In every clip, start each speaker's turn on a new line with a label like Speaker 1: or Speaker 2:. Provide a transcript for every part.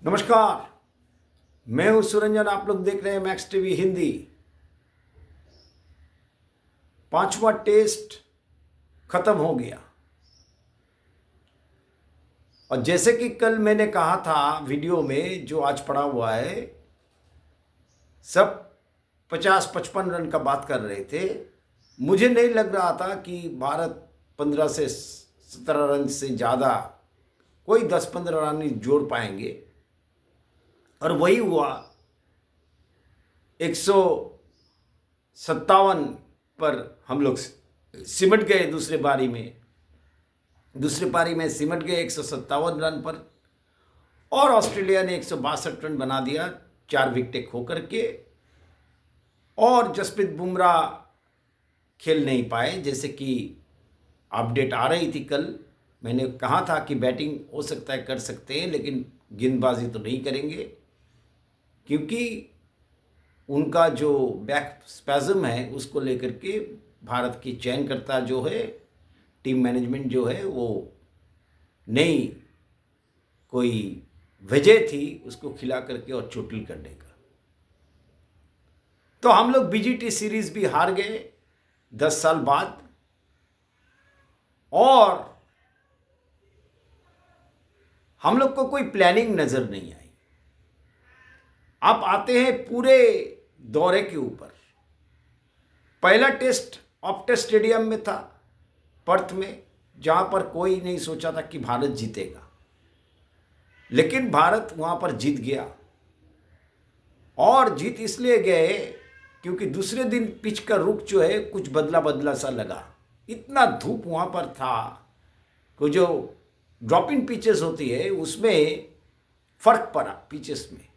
Speaker 1: नमस्कार। मैं हूं सुरंजन। आप लोग देख रहे हैं मैक्स टीवी हिंदी। पांचवा टेस्ट खत्म हो गया और जैसे कि कल मैंने कहा था वीडियो में, जो आज पड़ा हुआ है, सब 50-55 रन का बात कर रहे थे। मुझे नहीं लग रहा था कि भारत 15 से 17 रन से ज़्यादा कोई 10-15 रन ही जोड़ पाएंगे, और वही हुआ। 157 पर हम लोग सिमट गए। दूसरे पारी में सिमट गए 157 रन पर, और ऑस्ट्रेलिया ने 162 रन बना दिया 4 विकेटें खो करके। और जसप्रीत बुमराह खेल नहीं पाए। जैसे कि अपडेट आ रही थी कल, मैंने कहा था कि बैटिंग हो सकता है कर सकते हैं, लेकिन गेंदबाजी तो नहीं करेंगे, क्योंकि उनका जो बैक स्पैज़म है उसको लेकर के भारत की चयनकर्ता जो है, टीम मैनेजमेंट जो है, वो नई कोई वजह थी उसको खिला करके और चोटिल करने का। तो हम लोग बीजीटी सीरीज भी हार गए 10 साल बाद, और हम लोग को कोई प्लानिंग नजर नहीं आई। अब आते हैं पूरे दौरे के ऊपर। पहला टेस्ट ऑप्टेस स्टेडियम में था, पर्थ में, जहां पर कोई नहीं सोचा था कि भारत जीतेगा, लेकिन भारत वहां पर जीत गया। और जीत इसलिए गए क्योंकि दूसरे दिन पिच का रुख जो है कुछ बदला बदला सा लगा। इतना धूप वहां पर था कि जो ड्रॉप इन पिचेस होती है उसमें फर्क पड़ा पिचेस में,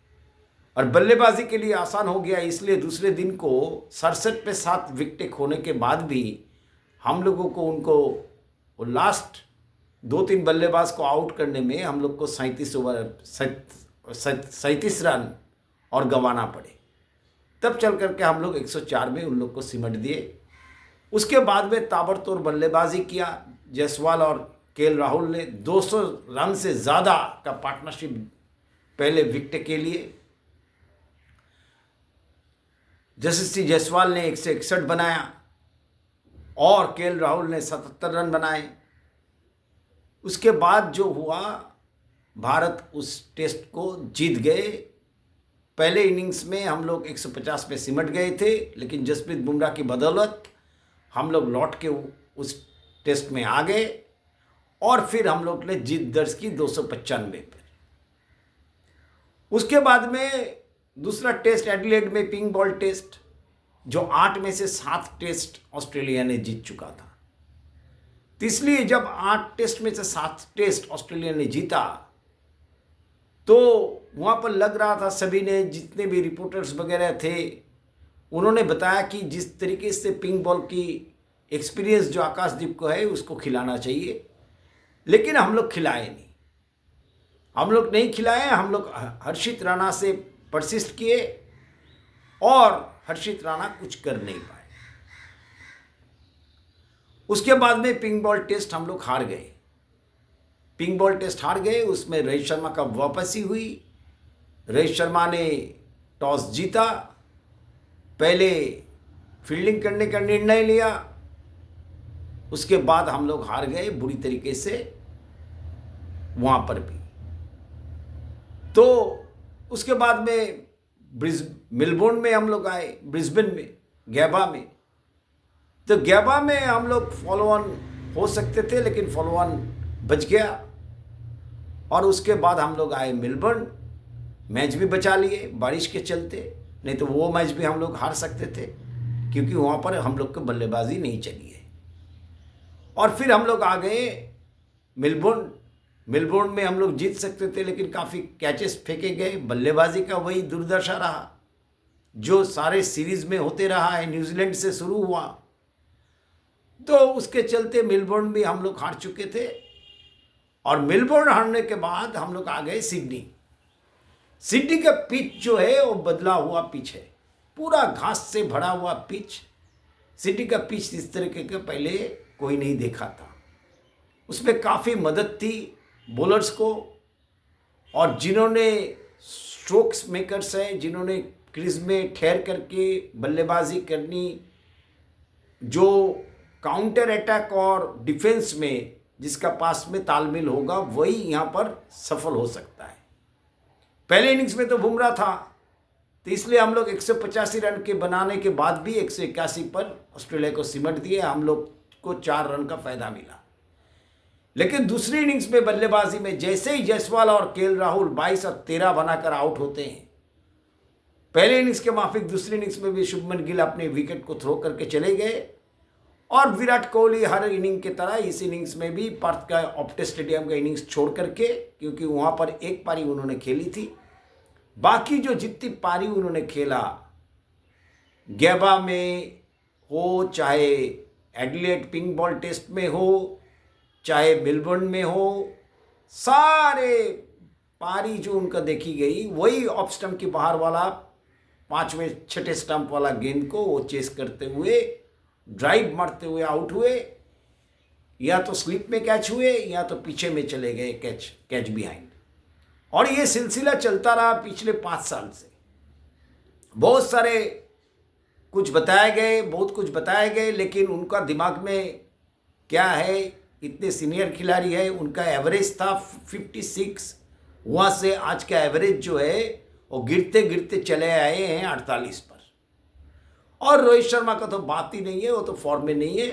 Speaker 1: और बल्लेबाजी के लिए आसान हो गया। इसलिए दूसरे दिन को 67 पे 7 विकेटें खोने के बाद भी हम लोगों को उनको लास्ट 2-3 बल्लेबाज को आउट करने में हम लोग को 37 रन और गंवाना पड़े। तब चल करके हम लोग 104 में उन लोग को सिमट दिए। उसके बाद में ताबड़तोड़ बल्लेबाजी किया जायसवाल और केएल राहुल ने। 200 रन से ज़्यादा का पार्टनरशिप पहले विकेट के लिए। यशस्वी जायसवाल ने 161 बनाया और केएल राहुल ने 77 रन बनाए। उसके बाद जो हुआ, भारत उस टेस्ट को जीत गए। पहले इनिंग्स में हम लोग 150 पे सिमट गए थे, लेकिन जसप्रीत बुमराह की बदौलत हम लोग लौट के उस टेस्ट में आ गए, और फिर हम लोग ने जीत दर्ज की 295 पर। उसके बाद में दूसरा टेस्ट एडिलेड में पिंक बॉल टेस्ट, जो 8 में से 7 टेस्ट ऑस्ट्रेलिया ने जीत चुका था। तो इसलिए जब 8 टेस्ट में से 7 टेस्ट ऑस्ट्रेलिया ने जीता, तो वहाँ पर लग रहा था, सभी ने, जितने भी रिपोर्टर्स वगैरह थे, उन्होंने बताया कि जिस तरीके से पिंक बॉल की एक्सपीरियंस जो आकाशदीप को है उसको खिलाना चाहिए, लेकिन हम लोग खिलाए नहीं। हम लोग नहीं खिलाए। हम लोग हर्षित राणा से परसिस्ट किए, और हर्षित राणा कुछ कर नहीं पाए। उसके बाद में पिंक बॉल टेस्ट हम लोग हार गए। पिंक बॉल टेस्ट हार गए। उसमें रोहित शर्मा का वापसी हुई। रोहित शर्मा ने टॉस जीता, पहले फील्डिंग करने का निर्णय लिया। उसके बाद हम लोग हार गए बुरी तरीके से वहां पर भी। तो उसके बाद में मेलबोर्न में हम लोग आए, ब्रिस्बेन में, गैबा में। तो गैबा में हम लोग फॉलो ऑन हो सकते थे, लेकिन फॉलो ऑन बच गया। और उसके बाद हम लोग आए मेलबर्न, मैच भी बचा लिए बारिश के चलते, नहीं तो वो मैच भी हम लोग हार सकते थे, क्योंकि वहाँ पर हम लोग को बल्लेबाजी नहीं चली है। और फिर हम लोग आ गए मेलबोर्न। मेलबोर्न में हम लोग जीत सकते थे, लेकिन काफ़ी कैचेस फेंके गए। बल्लेबाजी का वही दुर्दशा रहा जो सारे सीरीज में होते रहा है। न्यूजीलैंड से शुरू हुआ, तो उसके चलते मेलबोर्न भी हम लोग हार चुके थे। और मेलबोर्न हारने के बाद हम लोग आ गए सिडनी। सिडनी का पिच जो है वो बदला हुआ पिच है, पूरा घास से भरा हुआ पिच। सिडनी का पिच इस तरीके का पहले कोई नहीं देखा था। उसमें काफ़ी मदद थी बॉलर्स को, और जिन्होंने स्ट्रोक्स मेकर्स हैं, जिन्होंने क्रीज में ठहर करके बल्लेबाजी करनी, जो काउंटर अटैक और डिफेंस में जिसका पास में तालमेल होगा, वही यहाँ पर सफल हो सकता है। पहले इनिंग्स में तो बुमराह था, तो इसलिए हम लोग 185 रन के बनाने के बाद भी 181 पर ऑस्ट्रेलिया को सिमट दिए, हम लोग को 4 रन का फायदा मिला। लेकिन दूसरी इनिंग्स में बल्लेबाजी में जैसे ही जायसवाल और केएल राहुल 22 और 13 बनाकर आउट होते हैं, पहले इनिंग्स के माफिक दूसरी इनिंग्स में भी शुभमन गिल अपने विकेट को थ्रो करके चले गए, और विराट कोहली हर इनिंग की तरह इस इनिंग्स में भी पर्थ का ऑप्टे स्टेडियम का इनिंग्स छोड़ करके, क्योंकि वहाँ पर एक पारी उन्होंने खेली थी, बाकी जो जितनी पारी उन्होंने खेला, गैबा में हो, चाहे एडिलेड पिंक बॉल टेस्ट में हो, चाहे मेलबर्न में हो, सारे पारी जो उनका देखी गई वही ऑफ स्टंप के बाहर वाला 5वें 6ठे स्टंप वाला गेंद को वो चेस करते हुए, ड्राइव मारते हुए आउट हुए, या तो स्लिप में कैच हुए या तो पीछे में चले गए कैच बिहाइंड। और ये सिलसिला चलता रहा पिछले 5 साल से। बहुत सारे कुछ बताए गए, बहुत कुछ बताए गए, लेकिन उनका दिमाग में क्या है, इतने सीनियर खिलाड़ी है, उनका एवरेज था 56, वहाँ से आज का एवरेज जो है वो गिरते गिरते चले आए हैं 48 पर। और रोहित शर्मा का तो बात ही नहीं है, वो तो फॉर्म में नहीं है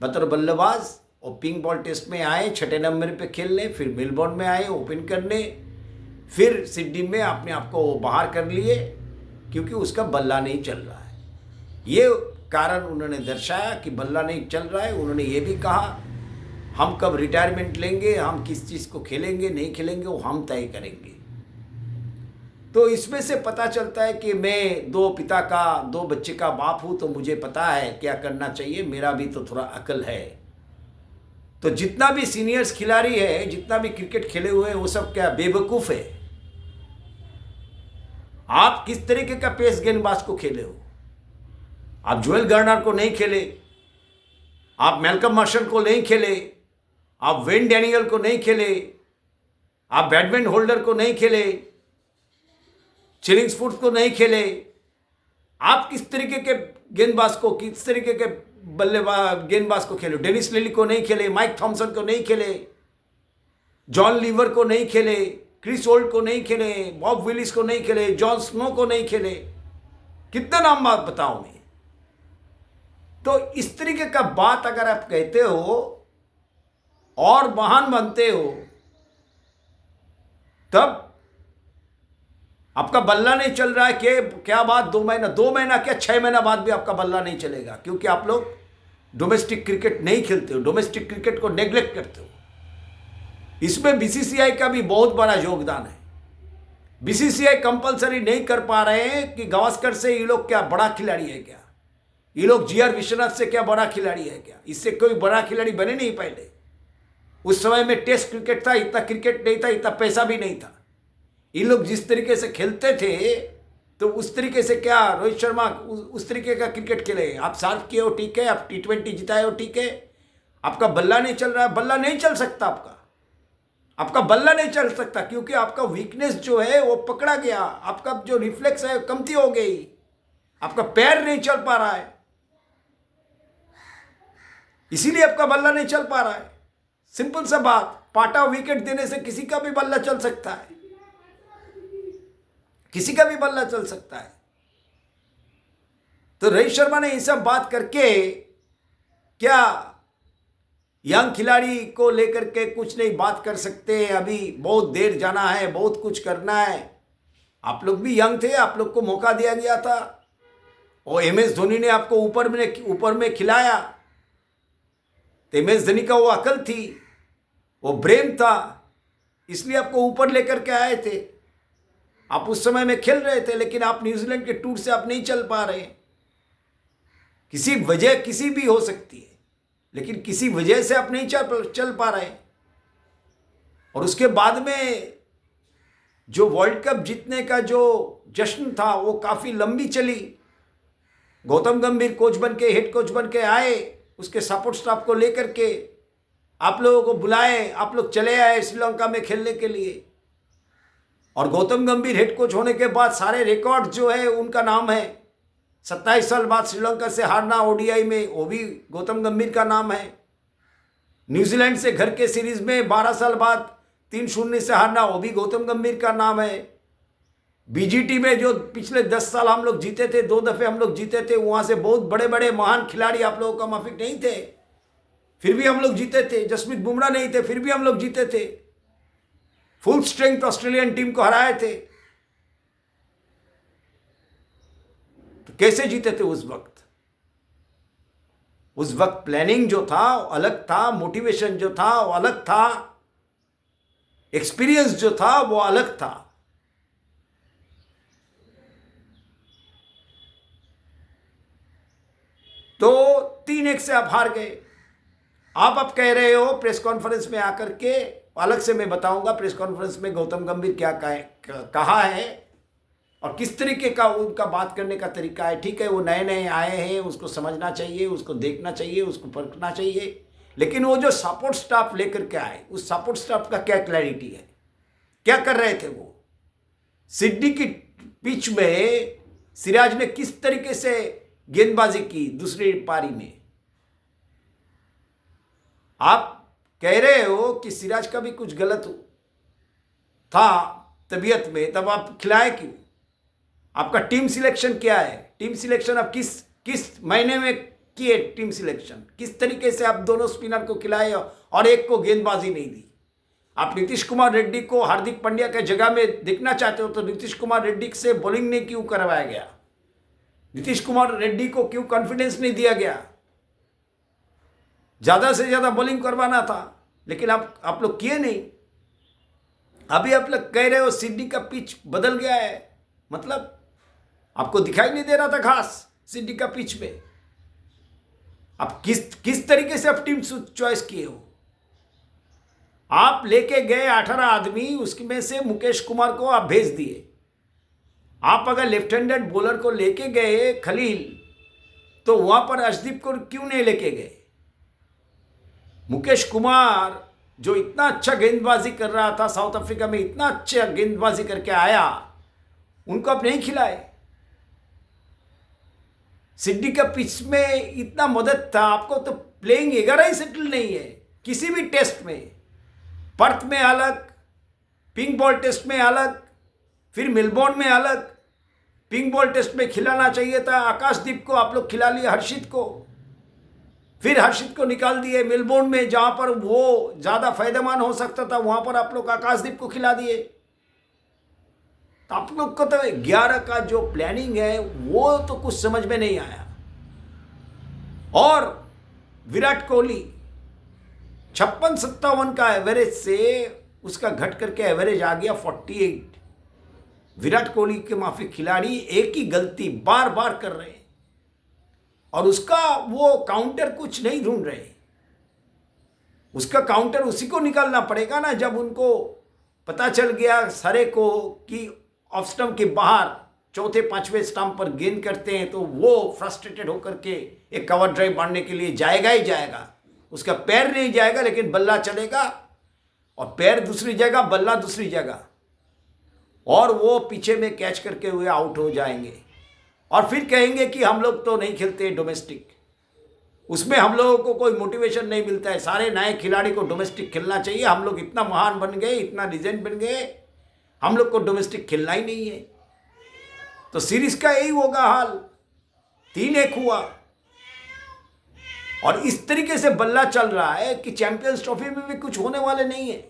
Speaker 1: बतौर बल्लेबाज। और पिंक बॉल टेस्ट में आए 6ठे नंबर पे खेलने, फिर मेलबर्न में आए ओपन करने, फिर सिडनी में अपने आप को बाहर कर लिए क्योंकि उसका बल्ला नहीं चल रहा है। ये कारण उन्होंने दर्शाया कि बल्ला नहीं चल रहा है। उन्होंने ये भी कहा हम कब रिटायरमेंट लेंगे, हम किस चीज़ को खेलेंगे नहीं खेलेंगे वो हम तय करेंगे। तो इसमें से पता चलता है कि मैं 2 पिता का 2 बच्चे का बाप हूँ, तो मुझे पता है क्या करना चाहिए, मेरा भी तो थोड़ा अकल है। तो जितना भी सीनियर्स खिलाड़ी है, जितना भी क्रिकेट खेले हुए हैं, वो सब क्या बेवकूफ़ है। आप किस तरीके का पेस गेंदबाज को खेले हो? आप जोएल गार्नर को नहीं खेले, आप मैल्कम मार्शल को नहीं खेले, आप वेन डैनियल को नहीं खेले, आप बैडमिंटन होल्डर को नहीं खेले, चिलिंग्सफोर्ड को नहीं खेले। आप किस तरीके के गेंदबाज को, किस तरीके के बल्लेबाज गेंदबाज को खेले? डेनिस लिली को नहीं खेले, माइक थॉमसन को नहीं खेले, जॉन लीवर को नहीं खेले, क्रिस होल्ट को नहीं खेले, बॉब विलिस को नहीं खेले, जॉन स्नो को नहीं खेले। कितना नाम बात बताओ मैं। तो इस तरीके का बात अगर आप कहते हो और महान बनते हो, तब आपका बल्ला नहीं चल रहा है कि क्या बात 2 महीना क्या 6 महीना बाद भी आपका बल्ला नहीं चलेगा, क्योंकि आप लोग डोमेस्टिक क्रिकेट नहीं खेलते हो, डोमेस्टिक क्रिकेट को नेग्लेक्ट करते हो। इसमें बीसीसीआई का भी बहुत बड़ा योगदान है। बीसीसीआई कंपलसरी नहीं कर पा रहे हैं कि गावस्कर से ये लोग क्या बड़ा खिलाड़ी है क्या, ये लोग जीआर विश्वनाथ से क्या बड़ा खिलाड़ी है क्या? इससे कोई बड़ा खिलाड़ी बने नहीं पहले। उस समय में टेस्ट क्रिकेट था, इतना क्रिकेट नहीं था, इतना पैसा भी नहीं था। ये लोग जिस तरीके से खेलते थे, तो उस तरीके से क्या रोहित शर्मा उस तरीके का क्रिकेट खेले? आप सर्व किए हो ठीक है, आप T20 जिताए हो ठीक है, आपका बल्ला नहीं चल रहा है, बल्ला नहीं चल सकता आपका बल्ला नहीं चल सकता, क्योंकि आपका वीकनेस जो है वो पकड़ा गया, आपका जो रिफ्लेक्स है कमती हो गई, आपका पैर नहीं चल पा रहा है, इसीलिए आपका बल्ला नहीं चल पा रहा है। सिंपल सा बात, पाटा विकेट देने से किसी का भी बल्ला चल सकता है, किसी का भी बल्ला चल सकता है। तो रोहित शर्मा ने ये सब बात करके क्या यंग खिलाड़ी को लेकर के कुछ नहीं बात कर सकते? अभी बहुत देर जाना है, बहुत कुछ करना है। आप लोग भी यंग थे, आप लोग को मौका दिया गया था, और MS धोनी ने आपको ऊपर में खिलाया। तो MS धोनी का वो अकल थी, वो ब्रेन था, इसलिए आपको ऊपर लेकर के आए थे। आप उस समय में खेल रहे थे, लेकिन आप न्यूजीलैंड के टूर से आप नहीं चल पा रहे। किसी वजह किसी भी हो सकती है, लेकिन किसी वजह से आप नहीं चल पा रहे। और उसके बाद में जो वर्ल्ड कप जीतने का जो जश्न था वो काफ़ी लंबी चली। गौतम गंभीर कोच बन के, हेड कोच बन के आए, उसके सपोर्ट स्टाफ को लेकर के आप लोगों को बुलाए, आप लोग चले आए श्रीलंका में खेलने के लिए। और गौतम गंभीर हेड कोच होने के बाद सारे रिकॉर्ड जो है उनका नाम है। 27 साल बाद श्रीलंका से हारना ओडीआई में, वो भी गौतम गंभीर का नाम है। न्यूजीलैंड से घर के सीरीज में 12 साल बाद 3-0 से हारना, वो भी गौतम गंभीर का नाम है। बीजीटी में जो पिछले 10 साल हम लोग जीते थे, 2 दफे हम लोग जीते थे, वहां से बहुत बड़े बड़े महान खिलाड़ी आप लोगों का माफिक नहीं थे, फिर भी हम लोग जीते थे। जसप्रीत बुमराह नहीं थे, फिर भी हम लोग जीते थे। फुल स्ट्रेंथ ऑस्ट्रेलियन टीम को हराए थे। तो कैसे जीते थे उस वक्त? उस वक्त प्लानिंग जो था वो अलग था, मोटिवेशन जो था वो अलग था, एक्सपीरियंस जो था वो अलग था। तो 3-1 से आप हार गए। आप अब कह रहे हो प्रेस कॉन्फ्रेंस में आकर के, अलग से मैं बताऊंगा प्रेस कॉन्फ्रेंस में गौतम गंभीर क्या कहा है और किस तरीके का उनका बात करने का तरीका है। ठीक है, वो नए नए आए हैं, उसको समझना चाहिए, उसको देखना चाहिए, उसको परखना चाहिए, लेकिन वो जो सपोर्ट स्टाफ लेकर के आए, उस सपोर्ट स्टाफ का क्या क्लैरिटी है, क्या कर रहे थे वो? सिडनी की पिच में सिराज ने किस तरीके से गेंदबाजी की दूसरी पारी में? आप कह रहे हो कि सिराज का भी कुछ गलत था तबीयत में, तब आप खिलाए क्यों? आपका टीम सिलेक्शन क्या है? टीम सिलेक्शन आप किस महीने में किए? टीम सिलेक्शन किस तरीके से आप दोनों स्पिनर को खिलाए और एक को गेंदबाजी नहीं दी? आप नीतीश कुमार रेड्डी को हार्दिक पांड्या के जगह में देखना चाहते हो तो नीतीश कुमार रेड्डी से बॉलिंग नहीं क्यों करवाया गया? नीतीश कुमार रेड्डी को क्यों कॉन्फिडेंस नहीं दिया गया? ज्यादा से ज्यादा बॉलिंग करवाना था, लेकिन आप लोग किए नहीं। अभी आप लोग कह रहे हो सिडनी का पिच बदल गया है, मतलब आपको दिखाई नहीं दे रहा था घास सिडनी का पिच में? आप किस तरीके से आप टीम चॉइस किए हो? आप लेके गए 18 आदमी, उसमें से मुकेश कुमार को आप भेज दिए। आप अगर लेफ्ट हैंडेड बॉलर को लेके गए खलील, तो वहां पर अर्शदीप को क्यों नहीं लेके गए? मुकेश कुमार जो इतना अच्छा गेंदबाजी कर रहा था, साउथ अफ्रीका में इतना अच्छा गेंदबाजी करके आया, उनको आप नहीं खिलाए। सिडनी का पिच में इतना मदद था आपको, तो प्लेइंग 11 ही सेटल नहीं है किसी भी टेस्ट में। पर्थ में अलग, पिंक बॉल टेस्ट में अलग, फिर मेलबोर्न में अलग। पिंक बॉल टेस्ट में खिलाना चाहिए था आकाशदीप को, आप लोग खिला लिए हर्षित को, फिर हर्षित को निकाल दिए। मेलबोर्न में जहां पर वो ज्यादा फायदेमंद हो सकता था, वहां पर आप लोग आकाशदीप को खिला दिए। तो आप लोग को तो 11 का जो प्लानिंग है वो तो कुछ समझ में नहीं आया। और विराट कोहली 56-57 का एवरेज से उसका घट करके एवरेज आ गया 48। विराट कोहली के माफी खिलाड़ी एक ही गलती बार बार कर रहे हैं और उसका वो काउंटर कुछ नहीं ढूंढ रहे। उसका काउंटर उसी को निकालना पड़ेगा ना, जब उनको पता चल गया सारे को कि ऑफ स्टंप के बाहर चौथे पांचवें स्टंप पर गेंद करते हैं, तो वो फ्रस्ट्रेटेड होकर के एक कवर ड्राइव मारने के लिए जाएगा ही जाएगा। उसका पैर नहीं जाएगा, लेकिन बल्ला चलेगा और पैर दूसरी जगह, बल्ला दूसरी जगह, और वो पीछे में कैच करके हुए आउट हो जाएंगे। और फिर कहेंगे कि हम लोग तो नहीं खेलते डोमेस्टिक, उसमें हम लोगों को कोई मोटिवेशन नहीं मिलता है। सारे नए खिलाड़ी को डोमेस्टिक खेलना चाहिए, हम लोग इतना महान बन गए, इतना लीजेंड बन गए, हम लोग को डोमेस्टिक खेलना ही नहीं है। तो सीरीज का यही होगा हाल। 3-1 हुआ और इस तरीके से बल्ला चल रहा है कि चैंपियंस ट्रॉफी में भी कुछ होने वाले नहीं है।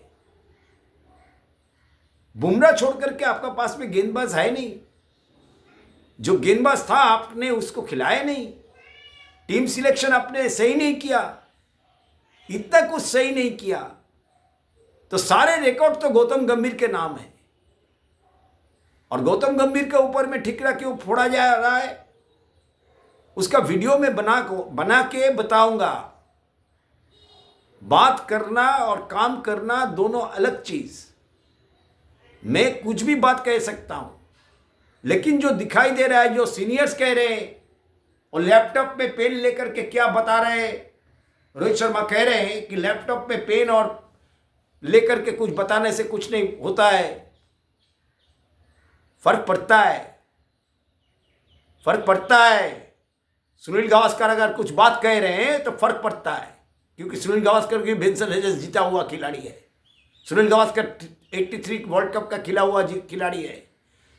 Speaker 1: बुमराह छोड़ करके आपका पास में गेंदबाज है नहीं। जो गेंदबाज था आपने उसको खिलाया नहीं। टीम सिलेक्शन आपने सही नहीं किया, इतना कुछ सही नहीं किया। तो सारे रिकॉर्ड तो गौतम गंभीर के नाम है और गौतम गंभीर के ऊपर में ठिकरा क्यों फोड़ा जा रहा है, उसका वीडियो में बना के बताऊंगा। बात करना और काम करना दोनों अलग चीज। मैं कुछ भी बात कह सकता हूं, लेकिन जो दिखाई दे रहा है, जो सीनियर्स कह रहे हैं और लैपटॉप में पेन लेकर के क्या बता रहे हैं, रोहित शर्मा कह रहे हैं कि लैपटॉप में पेन और लेकर के कुछ बताने से कुछ नहीं होता है। फर्क पड़ता है, फर्क पड़ता है। सुनील गावस्कर अगर कुछ बात कह रहे हैं तो फर्क पड़ता है, क्योंकि सुनील गावस्कर की विंसन हेजस जीता हुआ खिलाड़ी है। सुनील गावस्कर 83 वर्ल्ड कप का खिला हुआ खिलाड़ी है।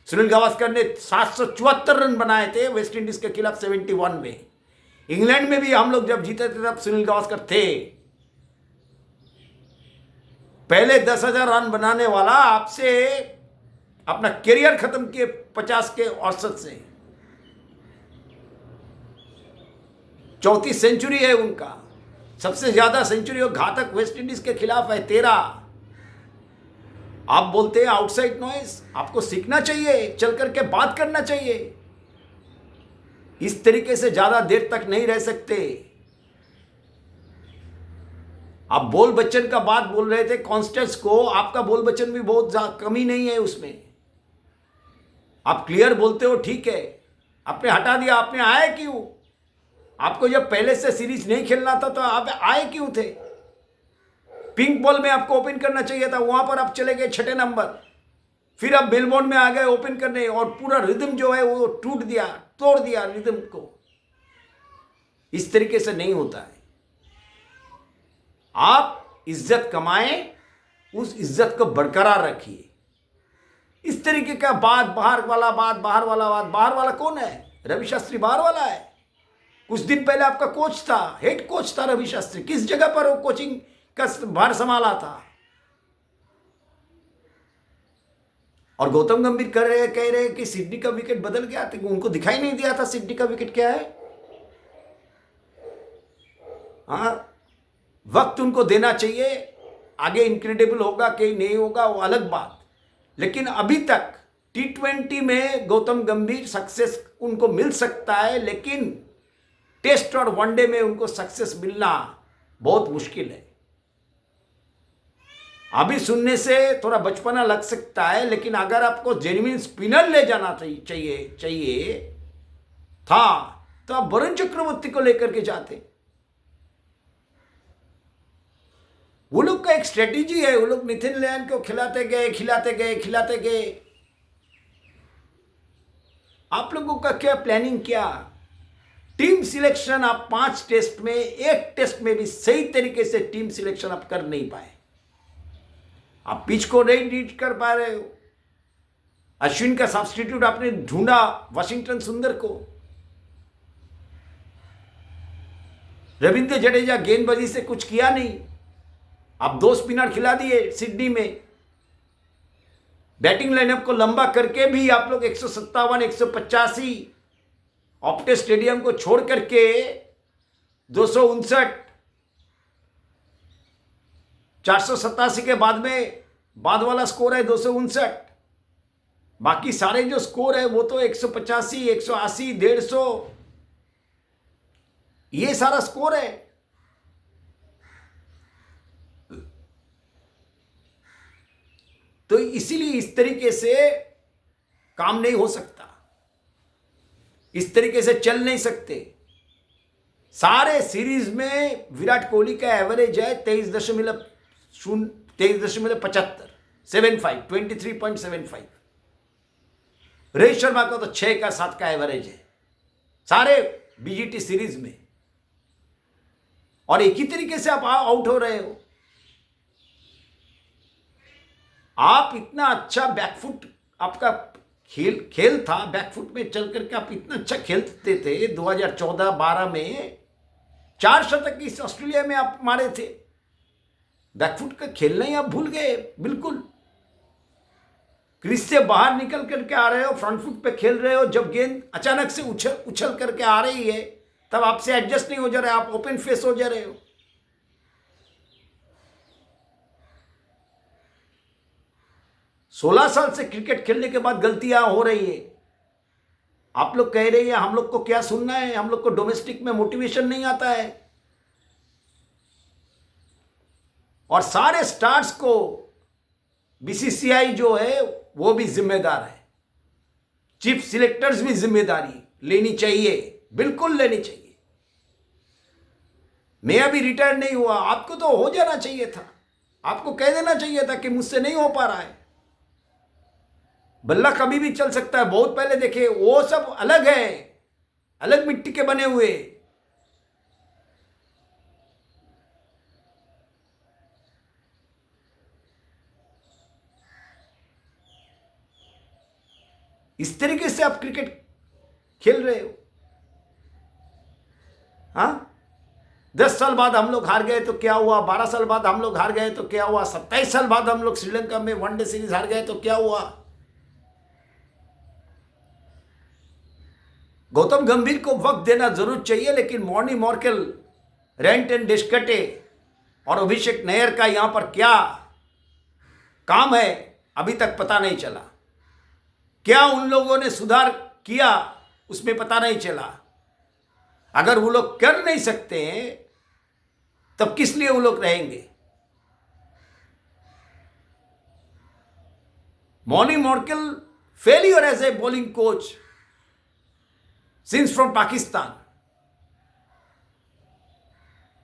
Speaker 1: सुनील गावस्कर ने 774 रन बनाए थे वेस्ट इंडीज के खिलाफ 71 में। इंग्लैंड में भी हम लोग जब जीते थे तब सुनील गावस्कर थे। पहले 10,000 रन बनाने वाला आपसे अपना करियर खत्म किए 50 के औसत से। 34 सेंचुरी है उनका, सबसे ज्यादा सेंचुरी और घातक वेस्ट इंडीज के खिलाफ है 13। आप बोलते हैं आउटसाइड नॉइस, आपको सीखना चाहिए, चल करके बात करना चाहिए। इस तरीके से ज्यादा देर तक नहीं रह सकते। आप बोल बच्चन का बात बोल रहे थे कॉन्स्टेंस को, आपका बोल बच्चन भी बहुत कमी नहीं है उसमें। आप क्लियर बोलते हो, ठीक है, आपने हटा दिया। आपने आए क्यों? आपको जब पहले से सीरीज नहीं खेलना था तो आप आए क्यों थे? पिंक बॉल में आपको ओपन करना चाहिए था, वहां पर आप चले गए 6 नंबर। फिर आप मेलबोर्न में आ गए ओपन करने और पूरा रिदम जो है वो टूट दिया, तोड़ दिया रिदम को। इस तरीके से नहीं होता है। आप इज्जत कमाएं, उस इज्जत को बरकरार रखिए। इस तरीके का बात, बाहर वाला बाहर वाला कौन है? रवि शास्त्री बाहर वाला है। कुछ दिन पहले आपका कोच था, हेड कोच था रवि शास्त्री। किस जगह पर वो कोचिंग का भार संभाला था? और गौतम गंभीर कह रहे कि सिडनी का विकेट बदल गया, तो उनको दिखाई नहीं दिया था सिडनी का विकेट क्या है। हाँ, वक्त उनको देना चाहिए। आगे इनक्रेडिबल होगा कि नहीं होगा वो अलग बात, लेकिन अभी तक T20 में गौतम गंभीर सक्सेस उनको मिल सकता है, लेकिन टेस्ट और वनडे में उनको सक्सेस मिलना बहुत मुश्किल है। अभी सुनने से थोड़ा बचपना लग सकता है, लेकिन अगर आपको जेन्युइन स्पिनर ले जाना चाहिए था तो आप वरुण चक्रवर्ती को लेकर के जाते। वो लोग का एक स्ट्रेटेजी है, वो लोग नितिन लैन को खिलाते गए। आप लोगों का क्या प्लानिंग? क्या टीम सिलेक्शन? आप 5 टेस्ट में, एक टेस्ट में भी सही तरीके से टीम सिलेक्शन आप कर नहीं पाए। आप पिच को नहीं रीड कर पा रहे हो। अश्विन का सब्स्टिट्यूट आपने ढूंढा वाशिंगटन सुंदर को। रविंद्र जडेजा गेंदबाजी से कुछ किया नहीं। आप 2 स्पिनर खिला दिए सिडनी में। बैटिंग लाइनअप को लंबा करके भी आप लोग 157, 185 ऑप्टे स्टेडियम को छोड़ करके 259, 487 के बाद वाला स्कोर है 259। बाकी सारे जो स्कोर है वो तो 185, 180, 150, ये सारा स्कोर है। तो इसीलिए इस तरीके से काम नहीं हो सकता, इस तरीके से चल नहीं सकते। सारे सीरीज में विराट कोहली का एवरेज है 23.75, 23.75। रोहित शर्मा का तो 6 का 7 का एवरेज है सारे बीजीटी सीरीज में, और एक ही तरीके से आप आउट हो रहे हो। आप इतना अच्छा बैकफुट आपका खेल था, बैकफुट में चल करके आप इतना अच्छा खेलते थे। 2014-12 में 4 शतक इस ऑस्ट्रेलिया में आप मारे थे। बैकफुट का खेलना ही आप भूल गए बिल्कुल। क्रीज से बाहर निकल करके आ रहे हो, फ्रंट फुट पे खेल रहे हो। जब गेंद अचानक से उछल करके आ रही है तब आपसे एडजस्ट नहीं हो जा रहा है, आप ओपन फेस हो जा रहे हो। सोलह साल से क्रिकेट खेलने के बाद गलतियां हो रही है। आप लोग कह रहे हैं हम लोग को क्या सुनना है, हम लोग को डोमेस्टिक में मोटिवेशन नहीं आता है। और सारे स्टार्स को बीसीसीआई जो है वो भी जिम्मेदार है। चीफ सिलेक्टर्स भी जिम्मेदारी लेनी चाहिए, बिल्कुल लेनी चाहिए। मैं अभी रिटायर नहीं हुआ, आपको तो हो जाना चाहिए था। आपको कह देना चाहिए था कि मुझसे नहीं हो पा रहा है। बल्ला कभी भी चल सकता है, बहुत पहले देखे, वो सब अलग है, अलग मिट्टी के बने हुए। इस तरीके से आप क्रिकेट खेल रहे हो। हाँ, 10 साल बाद हम लोग हार गए तो क्या हुआ, 12 साल बाद हम लोग हार गए तो क्या हुआ, 27 साल बाद हम लोग श्रीलंका में वनडे सीरीज हार गए तो क्या हुआ। गौतम गंभीर को वक्त देना जरूर चाहिए, लेकिन Morny Morkel, rent and Doeschate और अभिषेक नायर का यहां पर क्या काम है अभी तक पता नहीं चला। क्या उन लोगों ने सुधार किया उसमें पता नहीं चला। अगर वो लोग कर नहीं सकते हैं तब किस लिए वो लोग रहेंगे। Morne Morkel failure as a bowling coach since from Pakistan.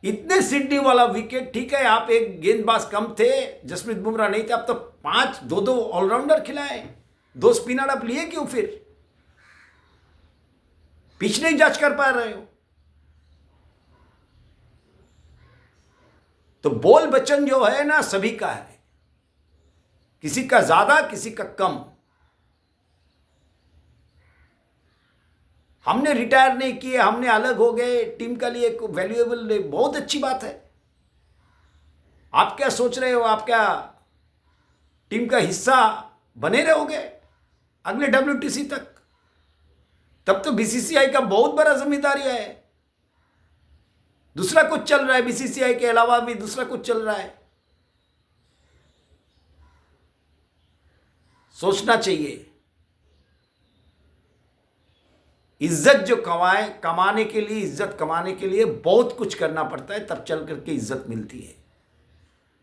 Speaker 1: इतने सिडनी वाला विकेट, ठीक है आप एक गेंदबाज कम थे, जसप्रीत बुमराह नहीं थे, अब तो 5 2 ऑलराउंडर खिलाए, 2 स्पिनर आप लिए क्यों, फिर पिच नहीं जज कर पा रहे हो। तो बॉल वचन जो है ना सभी का है, किसी का ज्यादा किसी का कम। हमने रिटायर नहीं किए, हमने अलग हो गए, टीम का लिए एक वैल्यूएबल, बहुत अच्छी बात है। आप क्या सोच रहे हो, आप क्या टीम का हिस्सा बने रहोगे अगले WTC तक? तब तो बीसीसीआई का बहुत बड़ा जिम्मेदारी है। दूसरा कुछ चल रहा है, बीसीसीआई के अलावा भी दूसरा कुछ चल रहा है। सोचना चाहिए। इज्जत जो कमाने के लिए, इज्जत कमाने के लिए बहुत कुछ करना पड़ता है, तब चल करके इज्जत मिलती है।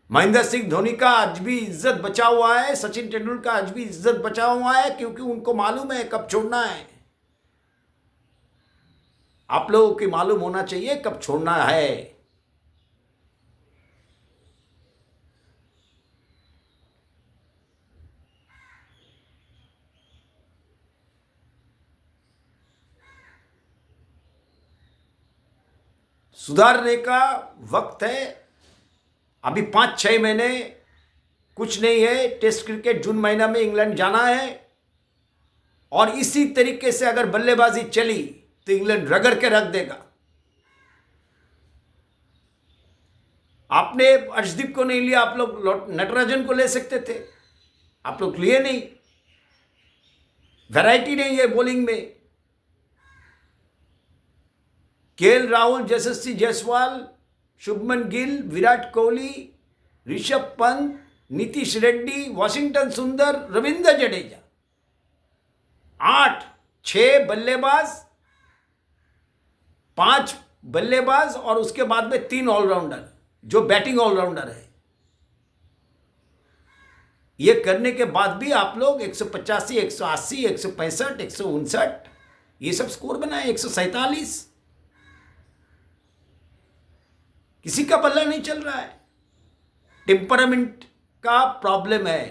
Speaker 1: महेंद्र सिंह धोनी का आज भी इज्जत बचा हुआ है, सचिन तेंदुलकर का आज भी इज्जत बचा हुआ है, क्योंकि उनको मालूम है कब छोड़ना है। आप लोगों को मालूम होना चाहिए कब छोड़ना है। सुधारने का वक्त है। अभी 5-6 महीने कुछ नहीं है। टेस्ट क्रिकेट जून महीना में इंग्लैंड जाना है, और इसी तरीके से अगर बल्लेबाजी चली तो इंग्लैंड रगड़ के रख देगा। आपने अर्शदीप को नहीं लिया, आप लोग नटराजन को ले सकते थे, आप लोग लिए नहीं। वैरायटी नहीं है बॉलिंग में। केएल राहुल, यशस्वी जायसवाल, शुभमन गिल, विराट कोहली, ऋषभ पंत, नीतीश रेड्डी, वॉशिंगटन सुंदर, रविंद्र जडेजा, 6 बल्लेबाज, 5 बल्लेबाज और उसके बाद में 3 ऑलराउंडर जो बैटिंग ऑलराउंडर है। ये करने के बाद भी आप लोग 185, 180, 165, 159 ये सब स्कोर बनाए, 147। किसी का पल्ला नहीं चल रहा है। टेम्परामेंट का प्रॉब्लम है।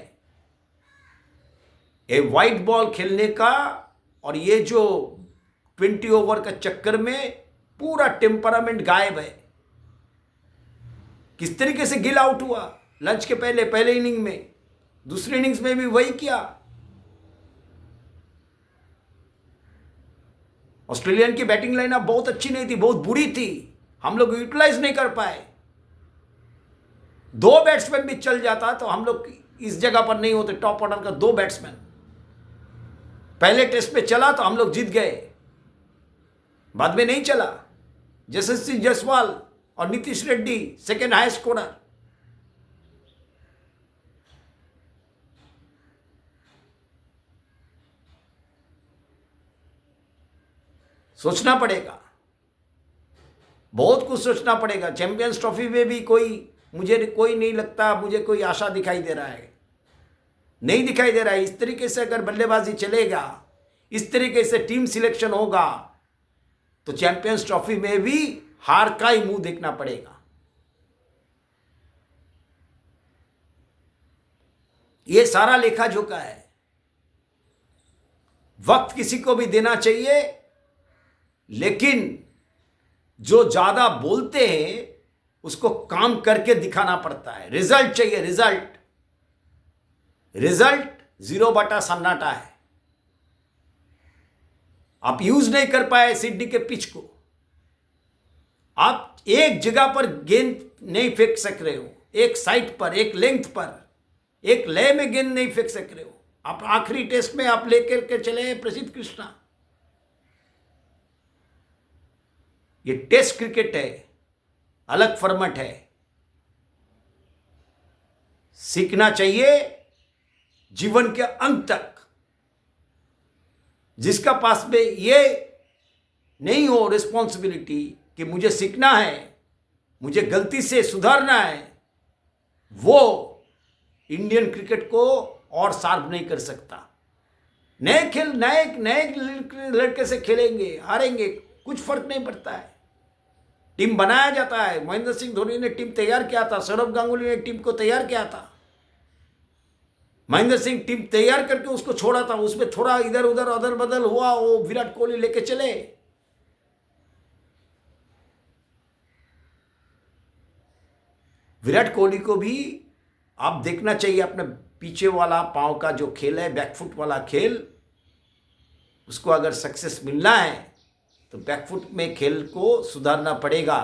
Speaker 1: ये वाइट बॉल खेलने का और ये जो 20 ओवर का चक्कर में पूरा टेम्परामेंट गायब है। किस तरीके से गिल आउट हुआ लंच के पहले इनिंग में, दूसरी इनिंग्स में भी वही किया। ऑस्ट्रेलियन की बैटिंग लाइनअप बहुत अच्छी नहीं थी, बहुत बुरी थी, हम लोग यूटिलाइज नहीं कर पाए। 2 बैट्समैन भी चल जाता तो हम लोग इस जगह पर नहीं होते। टॉप ऑर्डर का 2 बैट्समैन पहले टेस्ट में चला तो हम लोग जीत गए, बाद में नहीं चला। यशस्वी जायसवाल और Nitish Reddy second highest scorer. सोचना पड़ेगा, बहुत कुछ सोचना पड़ेगा। चैंपियंस ट्रॉफी में भी मुझे कोई नहीं लगता, मुझे कोई आशा दिखाई दे रहा है, नहीं दिखाई दे रहा है। इस तरीके से अगर बल्लेबाजी चलेगा, इस तरीके से टीम सिलेक्शन होगा, तो चैंपियंस ट्रॉफी में भी हार का ही मुंह देखना पड़ेगा। ये सारा लेखा जोखा है। वक्त किसी को भी देना चाहिए, लेकिन जो ज्यादा बोलते हैं उसको काम करके दिखाना पड़ता है। रिजल्ट चाहिए, रिजल्ट। रिजल्ट 0/सन्नाटा है। आप यूज नहीं कर पाए सीढ़ी के पिच को, आप एक जगह पर गेंद नहीं फेंक सक रहे हो, एक साइड पर, एक लेंथ पर, एक लय में गेंद नहीं फेंक सक रहे हो। आप आखिरी टेस्ट में आप लेकर के चले प्रसिद्ध कृष्णा। ये टेस्ट क्रिकेट है, अलग फॉर्मेट है। सीखना चाहिए जीवन के अंत तक। जिसका पास में ये नहीं हो रिस्पॉन्सिबिलिटी कि मुझे सीखना है, मुझे गलती से सुधारना है, वो इंडियन क्रिकेट को और शार्प नहीं कर सकता। नए लड़के से खेलेंगे, हारेंगे, कुछ फर्क नहीं पड़ता है। टीम बनाया जाता है। महेंद्र सिंह धोनी ने टीम तैयार किया था, सौरभ गांगुली ने टीम को तैयार किया था। महेंद्र सिंह टीम तैयार करके उसको छोड़ा था, उसमें थोड़ा इधर उधर अदल बदल हुआ, वो विराट कोहली लेके चले। विराट कोहली को भी आप देखना चाहिए अपने पीछे वाला पांव का जो खेल है, बैकफुट वाला खेल, उसको अगर सक्सेस मिलना है तो बैकफुट में खेल को सुधारना पड़ेगा।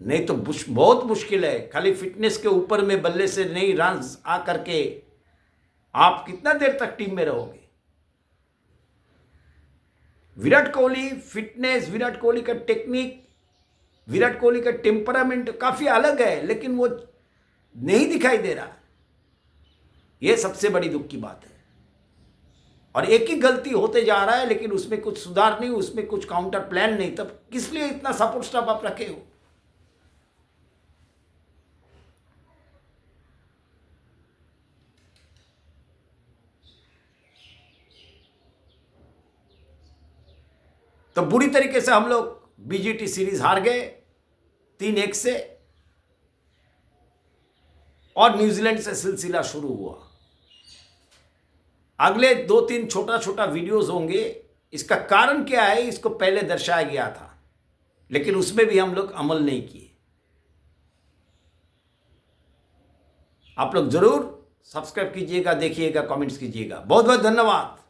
Speaker 1: नहीं तो बहुत मुश्किल है। खाली फिटनेस के ऊपर में बल्ले से नहीं रन आ करके आप कितना देर तक टीम में रहोगे। विराट कोहली फिटनेस, विराट कोहली का टेक्निक, विराट कोहली का टेम्परामेंट काफी अलग है, लेकिन वो नहीं दिखाई दे रहा। यह सबसे बड़ी दुख की बात है। और एक ही गलती होते जा रहा है, लेकिन उसमें कुछ सुधार नहीं, उसमें कुछ काउंटर प्लान नहीं। तब किस लिए इतना सपोर्ट स्टाफ आप रखे हो? तो बुरी तरीके से हम लोग बीजीटी सीरीज हार गए 3-1 से, और न्यूजीलैंड से सिलसिला शुरू हुआ। अगले 2-3 छोटा छोटा वीडियोस होंगे। इसका कारण क्या है, इसको पहले दर्शाया गया था, लेकिन उसमें भी हम लोग अमल नहीं किए। आप लोग जरूर सब्सक्राइब कीजिएगा, देखिएगा, कमेंट्स कीजिएगा। बहुत बहुत धन्यवाद।